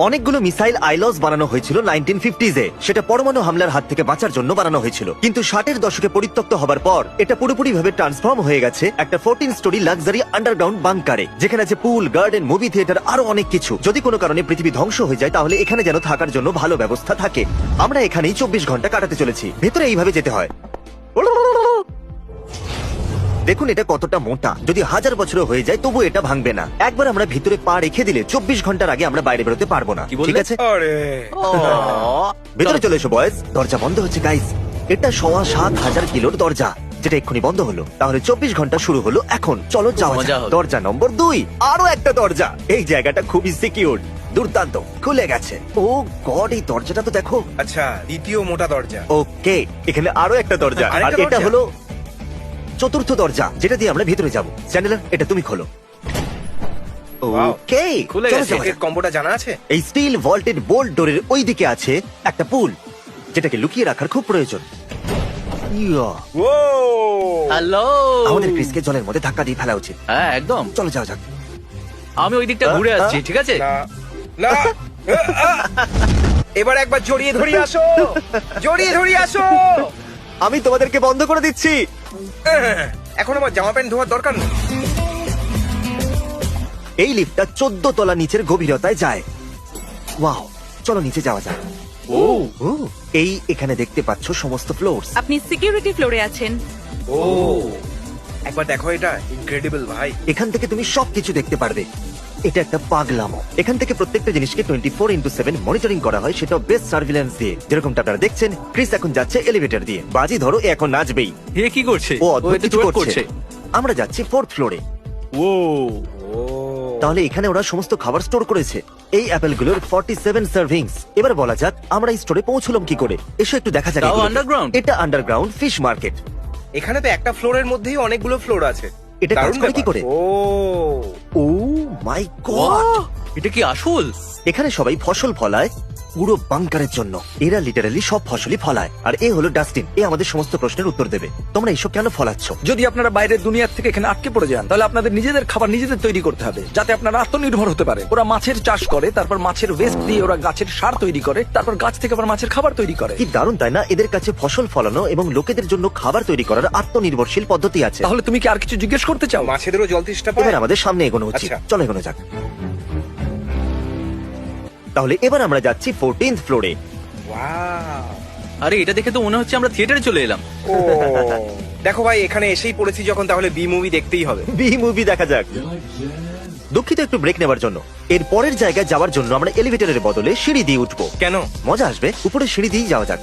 অনেকগুলো মিসাইল আইলস বানানো হয়েছিল 1950s এ। সেটা পরমাণু হামলার হাত থেকে বাঁচার জন্য বানানো হয়েছিল, কিন্তু 60-এর দশকে পরিত্যক্ত হবার পর এটা পুরোপুরিভাবে ট্রান্সফর্ম হয়ে গেছে একটা 14 স্টোরি লাক্সারি আন্ডারগ্রাউন্ড বাংকারে, যেখানে আছে পুল, গার্ডেন, মুভি থিয়েটার, আরো অনেক কিছু। যদি কোনো কারণে পৃথিবী ধ্বংস হয়ে যায় তাহলে এখানে যেন থাকার জন্য ভালো ব্যবস্থা থাকে। আমরা এখানেই 24 ঘন্টা কাটাতে চলেছি। ভেতরে এইভাবে যেতে হয়। দেখুন এটা কতটা মোটা, যদি 1000 বছরও হয়ে যায় তবু এটা ভাঙবে না। একবার আমরা ভিতরে পা রেখে দিলে 24 ঘন্টার আগে আমরা বাইরে বেরোতে পারবো না। কি বললে? ঠিক আছে, আরে ভেতরে চলে এসো বয়েজ। দরজা বন্ধ হচ্ছে গাইস। এটা 7,500 কিলোর দরজা, যেটা এক্ষুনি বন্ধ হলো। তাহলে 24 ঘন্টা শুরু হলো এখন। চলো যাওয়া মজা যাক। হবে। দরজা নম্বর 2, আরো একটা দরজা। এই জায়গাটা খুবই সিকিউর, দুর্দান্ত, খুলে গেছে। ও গড, এই দরজাটা তো দেখো। আচ্ছা, দ্বিতীয় মোটা দরজা। ওকে, এখানে আরো একটা দরজা, আর আরেকটা এটা দরজা? হলো চতুর্থ দরজা, যেটা দিয়ে আমরা ভিতরে যাব। চ্যান্ডেলার, এটা তুমি খোলো। Wow. ওকে, খুলে চলো গেছে। যাওয়া এর যাক। কম্বোটা জানা আছে? এই স্টিল ভল্টেড বোল্ট ডোরের ওই দিকে আছে একটা পুল, যেটাকে লুকিয়ে রাখার খুব প্রয়োজন। ইয়া, ও হ্যালো। আমাদের ক্রিসকে জলের মধ্যে ধাক্কা দিয়ে ফেলা উচিত। হ্যাঁ একদম। চলো যাওয়া যাক। আমি ওই দিকটা ঘুরে আসছি, ঠিক আছে? না না এবার একবার জড়িয়ে ধরি আসো, জড়িয়ে ধরি আসো। আমি তোমাদেরকে বন্ধ করে দিচ্ছি। এখন আমার জামা প্যান্ট ধোয়ার দরকার নেই। এই লিফটটা 14 তলা নিচের গভীরতায় যায়। ওয়াও, চলো নিচে যাওয়া যাক। ও ও, এই এখানে দেখতে পাচ্ছ সমস্ত ফ্লোরস। আপনি সিকিউরিটি ফ্লোরে আছেন। ও একবার দেখো, এটা ইনক্রেডিবল ভাই। এখান থেকে তুমি সবকিছু দেখতে পারবে। এটা একটা পাগলামো। এখান থেকে প্রত্যেকটা জিনিসকে 24x7 মনিটরিং করা হয়, সেটা বেস্ট সার্ভিল্যান্স দিয়ে। যেরকমটা আপনারা দেখছেন, ক্রিস এখন যাচ্ছে এলিভেটর দিয়ে। বাজি ধরো এ এখন নাচবেই। হে কি করছে? ও অদ্ভুত এটা কিছু twerk করছে। আমরা যাচ্ছি 4th ফ্লোরে। ও ও তাহলে এখানে ওরা সমস্ত খাবার স্টোর করেছে। এই অ্যাপেলগুলোর 47 সার্ভিংস। এবার বলা যাক আমরা এই স্টোরে পৌঁছলাম কি করে। এসো একটু দেখা যাক। তাও এগুলোকে। underground? এটা আন্ডারগ্রাউন্ড ফিশ মার্কেট। এখানে তো একটা ফ্লোরের মধ্যেই অনেকগুলো ফ্লোর আছে। এটা কাজ দারুণ করে কি ব্যাপার। করে? ও ও মাই গড, বাহ! এটা কি আসল? এখানে সবাই ফসল ফলায় পুরো বাংকারের জন্য। এরা লিটারালি সব ফসলই ফলায়। আর এ হলো ডাস্টিন, এ আমাদের সমস্ত প্রশ্নের উত্তর দেবে। তোমরা এসব কেন ফলাচ্ছ? যদি আপনারা বাইরের দুনিয়ার থেকে এখানে আটকে পড়ে যান, তাহলে আপনাদের নিজেদের খাবার নিজেদের তৈরি করতে হবে, যাতে আপনারা আত্মনির্ভর হতে পারে। ওরা মাছের চাষ করে, তারপর মাছের ওয়েস্ট দিয়ে ওরা গাছের সার তৈরি করে, তারপর গাছ থেকে আবার মাছের খাবার তৈরি করে। কি দারুণ তাই না? এদের কাছে ফসল ফলানো এবং লোকেদের জন্য খাবার তৈরি করার আত্মনির্ভরশীল পদ্ধতি আছে। তাহলে তুমি কি আর কিছু জিজ্ঞেস করতে চাও? মাছেদেরও জল তৃষ্ণা এবার পায়। আমাদের সামনে এগোনো উচিত। আচ্ছা। চলো এগোনো যাক। তাহলে এবার আমরা যাচ্ছি 14th ফ্লোরে। Wow! আরে এটা দেখে তো মনে হচ্ছে আমরা থিয়েটারে চলে এলাম। ও দেখো ভাই, এখানে এসেই পড়েছি যখন, তাহলে বি মুভি দেখতেই হবে। বি মুভি দেখা যাক। দুঃখিত, একটু ব্রেক নেবার জন্য। এর পরের জায়গায় যাওয়ার জন্য আমরা এলিভেটরের বদলে সিঁড়ি দিয়ে উঠবো। কেন? মজা আসবে, উপরে সিঁড়ি দিয়ে যাওয়া যাক।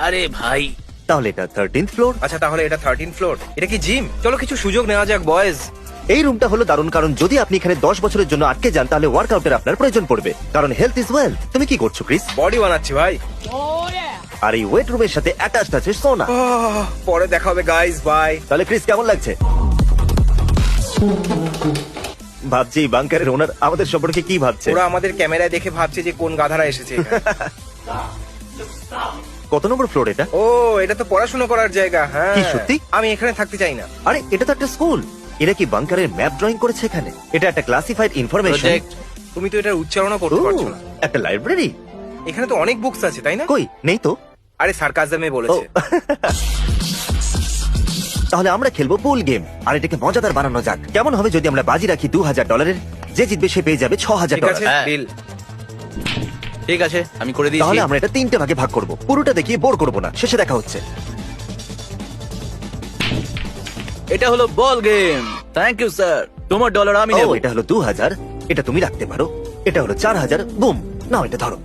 আরে ভাই, তাহলে এটা 13th ফ্লোর। আচ্ছা, তাহলে এটা 13 ফ্লোর। এটা কি জিম? চলো কিছু সুযোগ নেওয়া যাক বয়েজ। এই রুমটা হলো দারুণ, কারণ যদি আপনি এখানে 10 বছরের জন্য আটকে যান তাহলে ওয়ার্কআউটের আপনার প্রয়োজন পড়বে, কারণ হেলথ ইজ ওয়েলথ। তুমি কি করছো ক্রিস? বডি বানাচ্ছি ভাই। আর এই ওয়েট রুমের সাথে অ্যাটাচড আছে সোনা। পরে দেখা হবে গাইস, বাই। তাহলে ক্রিস কেমন লাগছে? ভাবছি এই বাংকারের ওনার আমাদের সম্পর্কে কি ভাবছে। ওরা আমাদের ক্যামেরায় দেখে ভাবছে যে কোন গাধারা এসেছে এখানে। কত নম্বর ফ্লোর এটা? ও, এটা তো পড়াশোনা করার জায়গা। হ্যাঁ, কি সত্যি? আমি এখানে থাকতে চাই না। আরে এটা তো একটা স্কুল। এরা কি বাংকারের ম্যাপ ড্রয়িং করেছে এখানে? এটা একটা ক্লাসিফাইড ইনফরমেশন। প্রজেক্ট। তুমি তো এটার উচ্চারণও করতে পারছো না। একটা লাইব্রেরি। এখানে তো অনেক বুকস আছে, তাই না? কই নেই তো। আরে সার্কাজমে ও বলেছে। তাহলে আমরা খেলবো পুল গেম, আর এটাকে মজাদার বানানো যাক। কেমন হবে যদি আমরা বাজি রাখি $2,000? যে জিতবে সে পেয়ে যাবে $6,000। ঠিক আছে, হ্যাঁ। ডিল। ঠিক আছে, আমি করে দিয়েছি। তাহলে আমরা এটা 3টে ভাগে ভাগ করব। পুরোটা দেখিয়ে বোর করব না, শেষে দেখা হচ্ছে। এটা হলো ball game. Thank you sir. তোমার ডলার আমি ও, নেব। এটা হলো 2,000। এটা তুমি রাখতে পারো। এটা হলো 4,000। বুম, নাও এটা ধরো।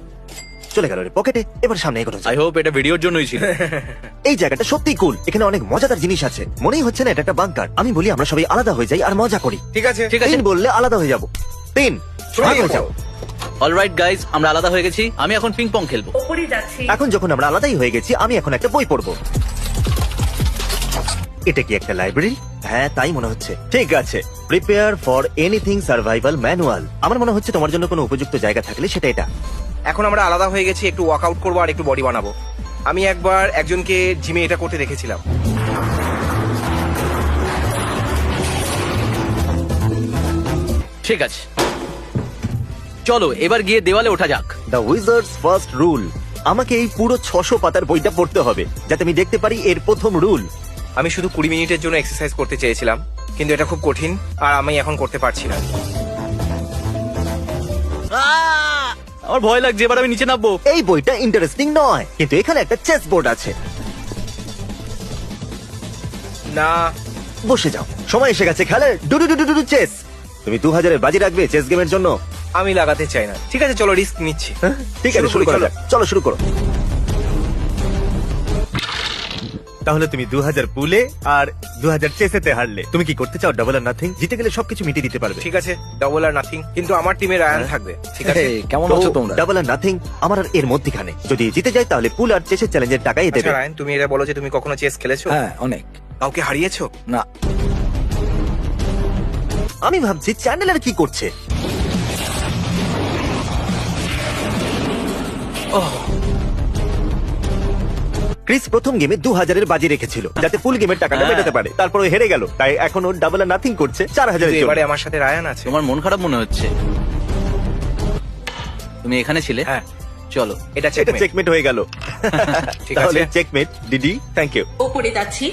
চলে গেল এর পকেটে। এবার সামনে এগোনো যাক। আই হোপ এটা ভিডিওর জন্যই ছিল। এই জায়গাটা সত্যিই কুল। এখানে অনেক মজাদার জিনিস আছে। মনেই হচ্ছে না এটা একটা বাংকার। আমি বলি আমরা সবাই আলাদা হয়ে যাই আর মজা করি। ঠিক আছে, ঠিক আছে। 3 বললে আলাদা হয়ে যাব। 3 ভাগ হয়ে যাও। অলরাইট গাইস, আমরা আলাদা হয়ে গেছি। আমি এখন পিং পং খেলবো। ওপরে যাচ্ছি। এখন যখন আমরা আলাদাই হয়ে গেছি, আমি এখন একটা বই পড়বো। এটা কি একটা লাইব্রেরি? হ্যাঁ, তাই মনে হচ্ছে। ঠিক আছে, prepare for anything survival manual. আমার মনে হচ্ছে তোমার জন্য কোনো উপযুক্ত জায়গা থাকলে সেটা এটা। এখন আমরা আলাদা হয়ে গেছি, একটু ওয়ার্কআউট করবো আর একটু বডি বানাবো। আমি একবার একজনকে জিমে এটা করতে দেখেছিলাম। ঠিক আছে। চলো এবার গিয়ে দেওয়ালে ওঠা যাক। The wizard's first rule. আমাকে এই পুরো 600 পাতার বইটা পড়তে হবে যাতে আমি দেখতে পারি এর প্রথম রুল। আমি শুধু 20 মিনিটের জন্য এক্সারসাইজ করতে চেয়েছিলাম, কিন্তু এটা খুব কঠিন আর আমি এখন করতে পারছি না। আমার ভয় লাগছে, এবার আমি নিচে নামবো। এই বইটা ইন্টারেস্টিং নয়, কিন্তু এখানে একটা চেস বোর্ড আছে। না, বসে যাও, সময় এসে গেছে খেলার। ডুডু ডুডু ডুডু চেস। তুমি 2000 এর বাজি রাখবে চেস গেমের জন্য? আমি লাগাতে চাই না। ঠিক আছে, চলো রিস্ক নিচ্ছি। হ্যাঁ, ঠিক আছে, শুরু শুরু করি, করা চলো। যাক। চলো শুরু করো। তাহলে তুমি 2000 পুলে আর 2000 চেসেতে হারলে। তুমি কি করতে চাও? ডাবল আর নাথিং? জিতে গেলে সবকিছু মিটিয়ে দিতে পারবে। ঠিক আছে, ডাবল আর নাথিং, কিন্তু আমার টিমে রায়ান থাকবে। ঠিক আছে, এই, কেমন আছো তোমরা? ডাবল আর নাথিং আমার আর এর মধ্যখানে। যদি জিতে যায় তাহলে পুল আর চেসের চ্যালেঞ্জের টাকাই দেবে। আচ্ছা রায়ান, তুমি এটা বলো যে তুমি কখনো চেস খেলেছো? হ্যাঁ, অনেক। কাউকে হারিয়েছো? না, আমি ভাবছি চ্যানেলার কি করছে। ক্রিস প্রথম গেমে 2000 এর বাজি রেখেছিল যাতে ফুল গেমের টাকাটা হ্যাঁ। মেটাতে পারে। তারপর ও হেরে গেল, তাই এখন ও ডাবল আর নাথিং করছে 4000 কিন্তু এর জন্য। এবারে আমার সাথে রায়ান আছে। তোমার মন খারাপ মনে হচ্ছে। তুমি এখানে ছিলে? হ্যাঁ, চলো। এটা এটা চেকমেট। চেকমেট হয়ে গেল। ঠিক তাহলে আছে। চেকমেট। ডিডি, থ্যাংক ইউ। ওপরে যাচ্ছি।